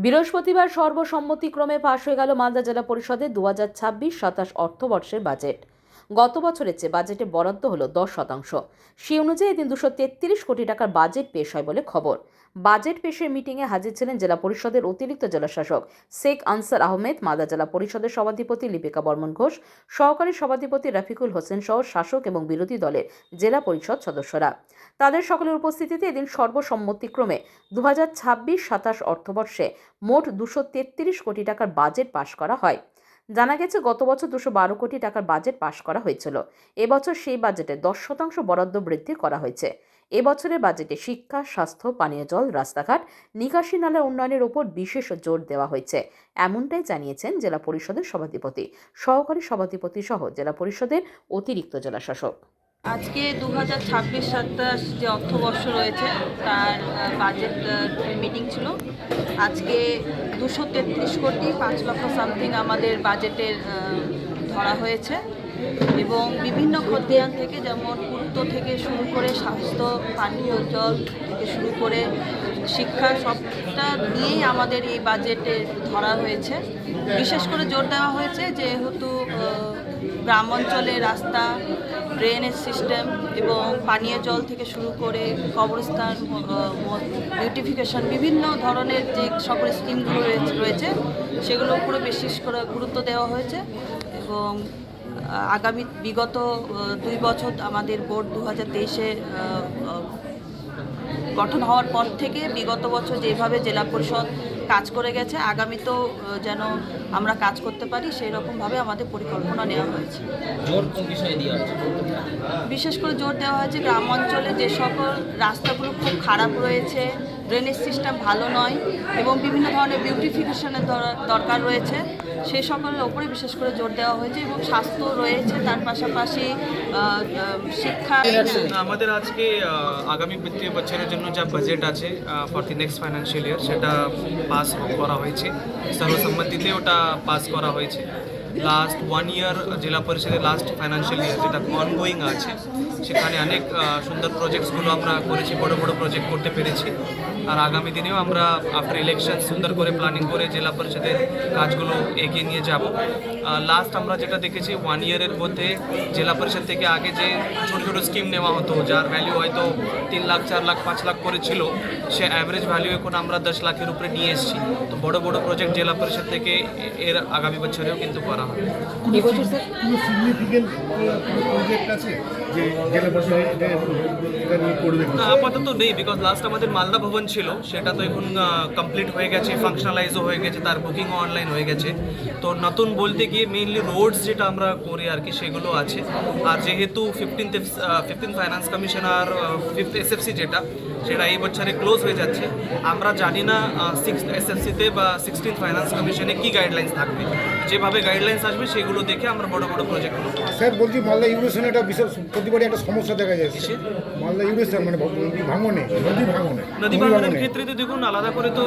বৃহস্পতিবার সর্বসম্মতিক্রমে পাশ হয়ে গেল মালদা জেলা পরিষদের 2026-27 অর্থবর্ষের বাজেট। গত বছরের চেয়ে বাজেটে বরাদ্দ হলো 10%। সেই অনুযায়ী এদিন 233 কোটি টাকার বাজেট পেশ হয় বলে খবর। বাজেট পেশের মিটিংয়ে হাজির ছিলেন জেলা পরিষদের অতিরিক্ত জেলাশাসক শেখ আনসার আহমেদ, মালদা জেলা পরিষদের সভাধিপতি লিপিকা বর্মন ঘোষ, সহকারী সভাধিপতি রফিকুল হোসেন সহ শাসক এবং বিরোধী দলের জেলা পরিষদ সদস্যরা। তাদের সকলের উপস্থিতিতে এদিন সর্বসম্মতিক্রমে 2026-27 অর্থবর্ষে মোট 233 কোটি টাকার বাজেট পাশ করা হয়। জানা গেছে গত বছর 212 কোটি টাকার বাজেট পাশ করা হয়েছিল। এবছর সেই বাজেটে 10% বরাদ্দ বৃদ্ধি করা হয়েছে। এবছরের বাজেটে শিক্ষা, স্বাস্থ্য, পানীয় জল, রাস্তাঘাট, নিকাশি নালার উন্নয়নের ওপর বিশেষ জোর দেওয়া হয়েছে, এমনটাই জানিয়েছেন জেলা পরিষদের সভাধিপতি, সহকারী সভাধিপতি সহ জেলা পরিষদের অতিরিক্ত জেলাশাসক। আজকে 2026-27 যে অর্থবর্ষ রয়েছে তার বাজেট মিটিং ছিল। আজকে 233 কোটি 5 লক্ষ সামথিং আমাদের বাজেটের ধরা হয়েছে এবং বিভিন্ন খতিয়ান থেকে, যেমন পূর্ত থেকে শুরু করে স্বাস্থ্য, পানীয় জল থেকে শুরু করে শিক্ষা, সবটা নিয়েই আমাদের এই বাজেটে ধরা হয়েছে। বিশেষ করে জোর দেওয়া হয়েছে যেহেতু গ্রাম অঞ্চলে রাস্তা, ড্রেনেজ সিস্টেম এবং পানীয় জল থেকে শুরু করে কবরস্থান, বিউটিফিকেশন, বিভিন্ন ধরনের যে সকল স্কিমগুলো রয়েছে সেগুলোর উপরে বিশেষ করে গুরুত্ব দেওয়া হয়েছে। এবং আগামী বিগত 2 বছর আমাদের বোর্ড 2023-এ গঠন হওয়ার পর থেকে বিগত বছর যেভাবে জেলা পরিষদ কাজ করে গেছে, আগামীতেও যেন আমরা কাজ করতে পারি সেই রকমভাবে আমাদের পরিকল্পনা নেওয়া হয়েছে। বিশেষ করে জোর দেওয়া হয়েছে গ্রাম অঞ্চলে যে সকল রাস্তাগুলো খুব খারাপ রয়েছে, ড্রেনেজ সিস্টেম ভালো নয় এবং বিভিন্ন ধরনের বিউটিফিকেশনের দরকার রয়েছে, সেই সকলের ওপরে বিশেষ করে জোর দেওয়া হয়েছে। এবং স্বাস্থ্য রয়েছে, তার পাশাপাশি শিক্ষা। আমাদের আজকে আগামী বিত্তীয় বছরের জন্য যা বাজেট আছে for the next financial year, সেটা পাস করা হয়েছে, সর্বসম্মতিতে ওটা পাস করা হয়েছে। লাস্ট 1 ইয়ার জেলা পরিষদের লাস্ট ফাইন্যান্সিয়াল ইয়ার যেটা অনগোয়িং আছে, সেখানে অনেক সুন্দর প্রজেক্টসগুলো আমরা করেছি, বড় বড় প্রজেক্ট করতে পেরেছি। আর আগামী দিনেও আমরা আফটার ইলেকশন সুন্দর করে প্ল্যানিং করে জেলা পরিষদের কাজগুলো এগিয়ে নিয়ে যাব। লাস্ট আমরা যেটা দেখেছি 1 ইয়ারের মধ্যে জেলা পরিষদ থেকে আগে যে ছোটো ছোটো স্কিম নেওয়া হতো, যার ভ্যালু হয়তো 3 লাখ, 4 লাখ, 5 লাখ করে ছিল, সে অ্যাভারেজ ভ্যালু এখন আমরা 10 লাখের উপরে নিয়ে এসেছি। তো বড় বড় প্রজেক্ট জেলা পরিষদ থেকে এর আগামী বছরেও কিন্তু করা হবে। আপাতত নেই, বিকজ লাস্ট আমাদের মালদা ভবন ছিল, সেটা তো এখন কমপ্লিট হয়ে গেছে, ফাংশনালাইজও হয়ে গেছে, তার বুকিংও অনলাইন হয়ে গেছে। তো নতুন বলতে গিয়ে মেইনলি রোডস যেটা আমরা করি আর কি, সেগুলো আছে। আর যেহেতু 15th ফাইন্যান্স কমিশন আর 5th SFC সেটা এই বছরে ক্লোজ হয়ে যাচ্ছে, আমরা জানি না 6th SFCতে বা 16th ফাইন্যান্স কমিশনে কী গাইডলাইন্স থাকবে। যেভাবে গাইডলাইন্স আসবে সেগুলো দেখে আমরা বড় বড় প্রজেক্টগুলো। স্যার বলছি, মালদা ইউরেশনে একটা বিশেষ প্রতিবারই একটা সমস্যা দেখা যাচ্ছে। মালদা ইউরেশন মানে নদী ভাঙনের ক্ষেত্রে তো দেখুন আলাদা করে তো